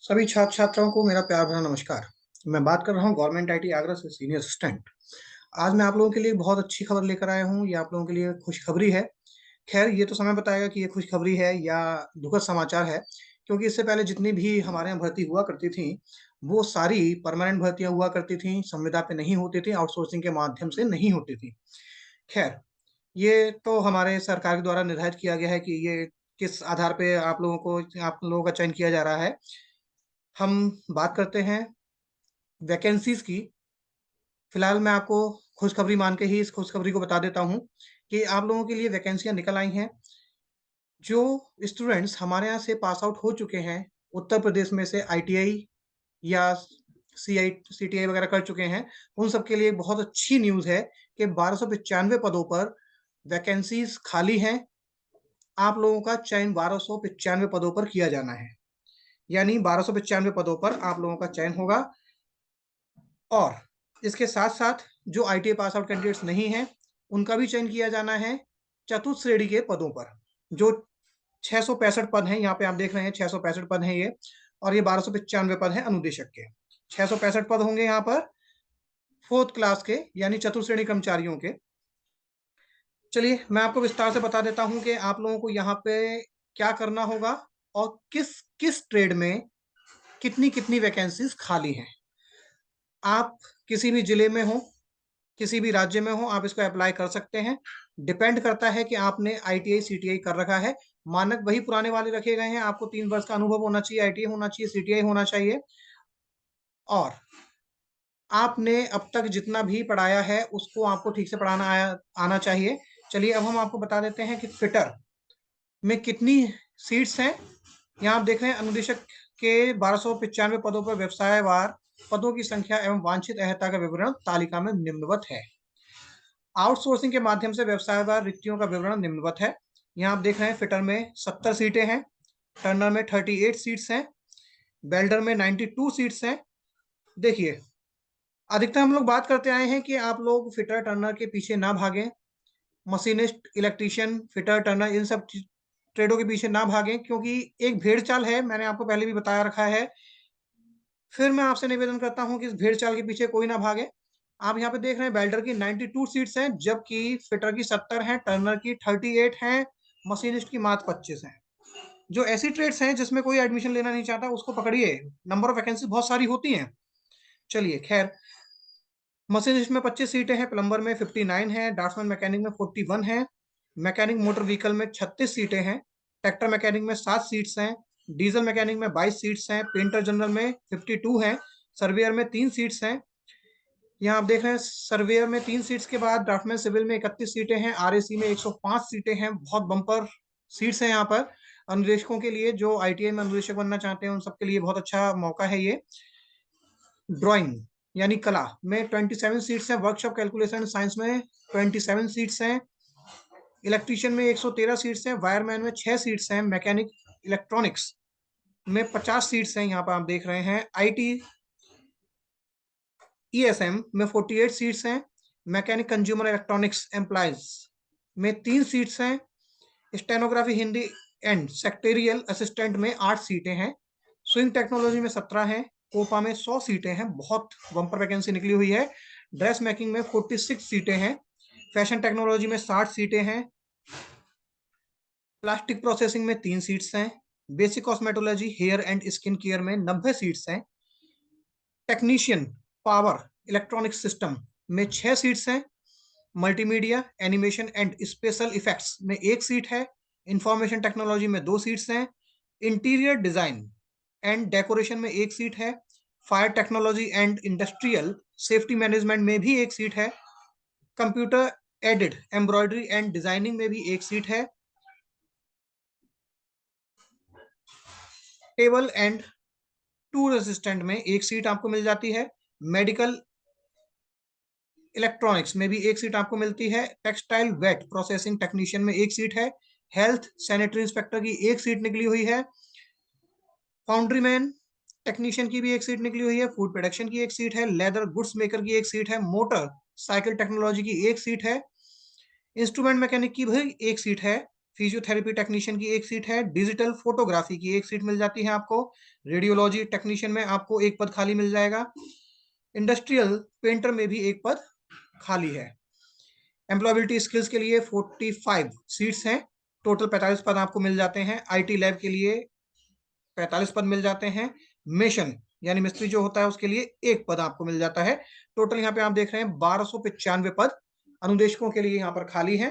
सभी छात्र छात्राओं को मेरा प्यार भरा नमस्कार। मैं बात कर रहा हूँ गवर्नमेंट आईटी आगरा से सीनियर असिस्टेंट। आज मैं आप लोगों के लिए बहुत अच्छी खबर लेकर आया हूँ। ये आप लोगों के लिए खुशखबरी है। खैर, ये तो समय बताएगा कि ये खुशखबरी है या दुखद समाचार है, क्योंकि इससे पहले जितनी भी हमारे यहाँ भर्ती हुआ करती थी, वो सारी परमानेंट भर्तियां हुआ करती थी, संविदा पे नहीं होती थी, आउटसोर्सिंग के माध्यम से नहीं होती थी। खैर, ये तो हमारे सरकार के द्वारा निर्धारित किया गया है कि ये किस आधार पे आप लोगों का चयन किया जा रहा है। हम बात करते हैं वैकेंसीज की। फिलहाल मैं आपको खुशखबरी मान के ही इस खुशखबरी को बता देता हूँ कि आप लोगों के लिए वैकेंसियां निकल आई हैं। जो स्टूडेंट्स हमारे यहाँ से पास आउट हो चुके हैं, उत्तर प्रदेश में से आईटीआई या सीटीआई वगैरह कर चुके हैं, उन सबके लिए बहुत अच्छी न्यूज़ है कि 1295 पदों पर वैकेंसीज खाली हैं। आप लोगों का चयन 1295 पदों पर किया जाना है, यानी 1295 पदों पर आप लोगों का चयन होगा। और इसके साथ साथ जो आईटीआई पास आउट कैंडिडेट्स नहीं हैं, उनका भी चयन किया जाना है चतुर्थ श्रेणी के पदों पर। जो 665 पद हैं, यहाँ पे आप देख रहे हैं 665 पद हैं ये, और ये 1295 पद हैं अनुदेशक के। 665 पद होंगे यहाँ पर फोर्थ क्लास के, यानी चतुर्थ श्रेणी कर्मचारियों के। चलिए मैं आपको विस्तार से बता देता हूँ कि आप लोगों को यहाँ पे क्या करना होगा और किस किस ट्रेड में कितनी कितनी वैकेंसीज खाली हैं। आप किसी भी जिले में हो, किसी भी राज्य में हो, आप इसको अप्लाई कर सकते हैं। डिपेंड करता है कि आपने आईटीआई सीटीआई कर रखा है। मानक वही पुराने वाले रखे गए हैं। आपको 3 वर्ष का अनुभव होना चाहिए, आईटीआई होना चाहिए, सीटीआई होना चाहिए, और आपने अब तक जितना भी पढ़ाया है उसको आपको ठीक से आना चाहिए। चलिए अब हम आपको बता देते हैं कि फिटर में कितनी सीट्स हैं। यहाँ आप देख रहे हैं अनुदेशक के 1295 पदों पर व्यवसायवार पदों की संख्या एवं वांछित अहर्ता का विवरण तालिका में निम्नवत है। आउटसोर्सिंग के माध्यम से व्यवसायवार रिक्तियों का विवरण निम्नवत है। यहाँ आप देख रहे हैं फिटर में 70 सीटें हैं, टर्नर में 38 सीट्स हैं, वेल्डर में 92 सीट्स हैं। देखिए, अधिकतर हम लोग बात करते आए हैं कि आप लोग फिटर टर्नर के पीछे ना भागें। मशीनिस्ट, इलेक्ट्रीशियन, फिटर, टर्नर, इन सब ट्रेडों के पीछे ना भागें, क्योंकि एक भेड़ चाल है, मैंने आपको पहले भी बताया रखा है। फिर मैं आपसे निवेदन करता हूं कि इस भेड़ चाल के पीछे कोई ना भागे। आप यहाँ पे देख रहे हैं वेल्डर की 92 सीट्स हैं, जबकि फिटर की 70 हैं, टर्नर की 38 हैं, मशीनिस्ट की मात्र 25 हैं। जो ऐसी ट्रेड्स हैं जिसमें कोई एडमिशन लेना नहीं चाहता, उसको पकड़िए, नंबर ऑफ वैकेंसी बहुत सारी होती हैं। चलिए खैर, मशीनिस्ट में 25 सीटें हैं, प्लम्बर में 59 है, ड्राफ्टमैन मैकेनिक में 41 है, मैकेनिक मोटर व्हीकल में 36 सीटें हैं, ट्रैक्टर मैकेनिक में 7 सीट्स हैं, डीजल मैकेनिक में 22 सीट्स हैं, पेंटर जनरल में 52 हैं, सर्वेयर में 3 सीट्स हैं। यहाँ आप देख रहे हैं सर्वेयर में 3 सीट्स के बाद ड्राफ्टमैन सिविल में 31 सीटें हैं, आरएसी में 105 सीटें हैं। बहुत बम्पर सीट्स हैं यहाँ पर अनुदेशकों के लिए। जो आईटीआई में अनुदेशक बनना चाहते हैं उन सबके लिए बहुत अच्छा मौका है ये। ड्राइंग यानी कला में 27 सीट्स हैं, वर्कशॉप कैलकुलेशन साइंस में 27 सीट्स हैं, इलेक्ट्रीशियन में 113 सीट्स हैं, वायरमैन में 6 सीट्स हैं, मैकेनिक इलेक्ट्रॉनिक्स में 50 सीट्स हैं। यहाँ पर आप देख रहे हैं आईटी ईएसएम में 48 सीट्स हैं, मैकेनिक कंज्यूमर इलेक्ट्रॉनिक्स एम्प्लॉयज में 3 सीट्स हैं, stenography Hindi and secretarial assistant में 8 सीटें हैं, स्विंग टेक्नोलॉजी में 17 हैं, कोपा में 100 सीटें हैं, बहुत बम्पर वैकेंसी निकली हुई है। ड्रेस मेकिंग में 46 सीटें हैं, फैशन टेक्नोलॉजी में 60 सीटें हैं, प्लास्टिक प्रोसेसिंग में 3 सीट्स हैं, basic cosmetology hair and skin care में 90 सीट्स हैं, टेक्नीशियन पावर इलेक्ट्रॉनिक सिस्टम में 6 सीट्स हैं, multimedia animation and special effects में 1 सीट है, इंफॉर्मेशन टेक्नोलॉजी में 2 सीट्स हैं, इंटीरियर डिजाइन एंड डेकोरेशन में 1 सीट है, fire technology and industrial safety management में भी 1 सीट है, computer aided embroidery and designing में भी 1 सीट है, टेबल एंड टूर असिस्टेंट में 1 सीट आपको मिल जाती है, मेडिकल इलेक्ट्रॉनिक्स में भी 1 सीट आपको मिलती है, टेक्सटाइल वेट प्रोसेसिंग टेक्नीशियन में 1 सीट है, हेल्थ सैनिटरी इंस्पेक्टर की 1 सीट निकली हुई है, फाउंड्री मैन टेक्नीशियन की भी 1 सीट निकली हुई है, फूड प्रोडक्शन की 1 सीट है, लेदर गुड्स मेकर की 1 सीट है, मोटर साइकिल टेक्नोलॉजी की 1 सीट है, इंस्ट्रूमेंट मैकेनिक की भी 1 सीट है, फिजियोथेरेपी टेक्नीशियन की एक सीट है, डिजिटल फोटोग्राफी की एक सीट मिल जाती है आपको, रेडियोलॉजी टेक्नीशियन में आपको एक पद खाली मिल जाएगा, इंडस्ट्रियल पेंटर में भी एक पद खाली है। एम्प्लॉयबिलिटी स्किल्स के लिए 45 सीट्स हैं, टोटल 45 पद आपको मिल जाते हैं। आईटी लैब के लिए 45 पद मिल जाते हैं। मेशन यानी मिस्त्री जो होता है उसके लिए एक पद आपको मिल जाता है। टोटल यहाँ पे आप देख रहे हैं 1295 पद अनुदेशकों के लिए यहाँ पर खाली है।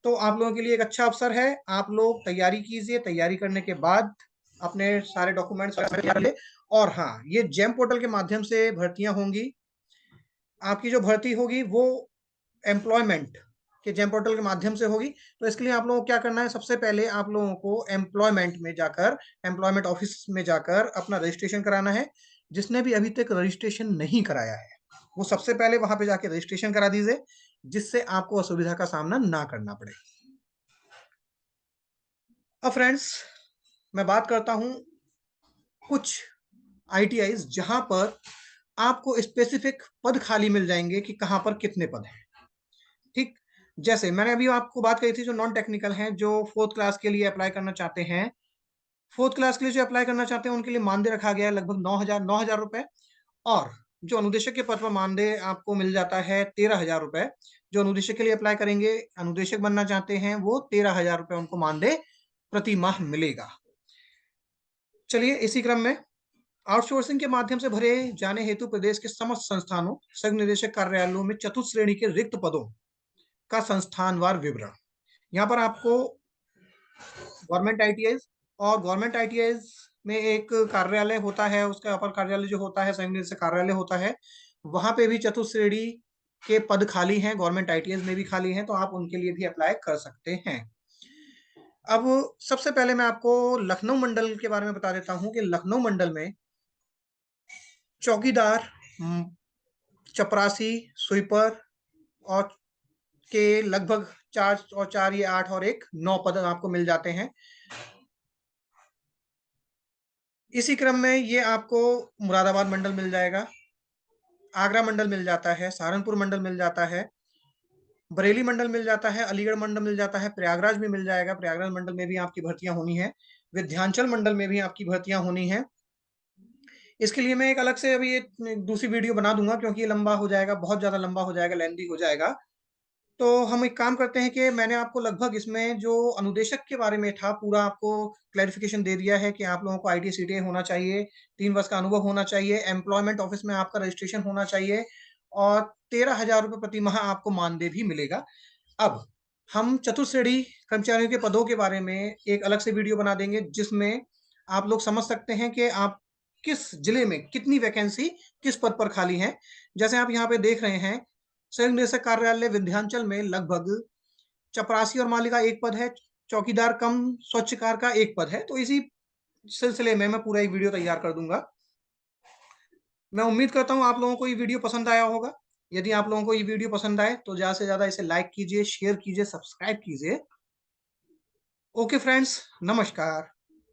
तो आप लोगों के लिए एक अच्छा अवसर है, आप लोग तैयारी कीजिए, तैयारी करने के बाद अपने सारे डॉक्यूमेंट्स तैयार ले। और हाँ, ये जेम पोर्टल के माध्यम से भर्तियां होंगी। आपकी जो भर्ती होगी वो एम्प्लॉयमेंट के जेम पोर्टल के माध्यम से होगी। तो इसके लिए आप लोगों को क्या करना है, सबसे पहले आप लोगों को एम्प्लॉयमेंट में जाकर, एम्प्लॉयमेंट ऑफिस में जाकर अपना रजिस्ट्रेशन कराना है। जिसने भी अभी तक रजिस्ट्रेशन नहीं कराया है वो सबसे पहले वहां पे जाके रजिस्ट्रेशन करा दीजिए, जिससे आपको असुविधा का सामना ना करना पड़े। अब फ्रेंड्स, मैं बात करता हूं कुछ आईटीआईज जहां पर आपको स्पेसिफिक पद खाली मिल जाएंगे कि कहां पर कितने पद हैं। ठीक, जैसे मैंने अभी आपको बात कही थी, जो नॉन टेक्निकल हैं, जो फोर्थ क्लास के लिए अप्लाई करना चाहते हैं, फोर्थ क्लास के लिए जो अप्लाई करना चाहते हैं उनके लिए मानदेय रखा गया है लगभग 9,000 रुपए। और जो अनुदेशक के पद पर मानदेय आपको मिल जाता है 13,000 रुपए। जो अनुदेशक के लिए अप्लाई करेंगे, अनुदेशक बनना चाहते हैं, वो 13,000 रुपए उनको मानदेय प्रति माह मिलेगा। चलिए, इसी क्रम में आउटसोर्सिंग के माध्यम से भरे जाने हेतु प्रदेश के समस्त संस्थानों, संघ निदेशक कार्यालयों में चतुर्थ श्रेणी के रिक्त पदों का संस्थानवार विवरण। यहाँ पर आपको गवर्नमेंट आईटीआईज और गवर्नमेंट आईटीआईज में एक कार्यालय होता है, उसका अपर कार्यालय जो होता है संघ निदेशक कार्यालय होता है, वहां पे भी चतुर्थ श्रेणी के पद खाली हैं, गवर्नमेंट आईटीआईज में भी खाली हैं, तो आप उनके लिए भी अप्लाई कर सकते हैं। अब सबसे पहले मैं आपको लखनऊ मंडल के बारे में बता देता हूं कि लखनऊ मंडल में चौकीदार, चपरासी, स्वीपर और के लगभग 4 ये 8 और एक 9 पद आपको मिल जाते हैं। इसी क्रम में ये आपको मुरादाबाद मंडल मिल जाएगा, आगरा मंडल मिल जाता है, सहारनपुर मंडल मिल जाता है, बरेली मंडल मिल जाता है, अलीगढ़ मंडल मिल जाता है, प्रयागराज में मिल जाएगा, प्रयागराज मंडल में भी आपकी भर्तियां होनी है, विंध्याचल मंडल में भी आपकी भर्तियां होनी है। इसके लिए मैं एक अलग से अभी एक दूसरी वीडियो बना दूंगा, क्योंकि ये लंबा हो जाएगा, बहुत ज्यादा लंबा हो जाएगा, लेंदी हो जाएगा। तो हम एक काम करते हैं कि मैंने आपको लगभग इसमें जो अनुदेशक के बारे में था पूरा आपको क्लैरिफिकेशन दे दिया है कि आप लोगों को आईटी सीटीए होना चाहिए, 3 वर्ष का अनुभव होना चाहिए, एम्प्लॉयमेंट ऑफिस में आपका रजिस्ट्रेशन होना चाहिए, और 13,000 रुपये प्रति माह आपको मानदेय भी मिलेगा। अब हम चतुर्श्रेणी कर्मचारियों के पदों के बारे में एक अलग से वीडियो बना देंगे, जिसमें आप लोग समझ सकते हैं कि आप किस जिले में कितनी वैकेंसी किस पद पर खाली है। जैसे आप यहाँ पे देख रहे हैं, संयुक्त निदेशक कार्यालय विंध्याचल में लगभग चपरासी और माली का एक पद है, चौकीदार कम स्वच्छकार का एक पद है। तो इसी सिलसिले में मैं पूरा एक वीडियो तैयार कर दूंगा। मैं उम्मीद करता हूं आप लोगों को ये वीडियो पसंद आया होगा। यदि आप लोगों को ये वीडियो पसंद आए तो ज्यादा से ज्यादा इसे लाइक कीजिए, शेयर कीजिए, सब्सक्राइब कीजिए। ओके फ्रेंड्स, नमस्कार।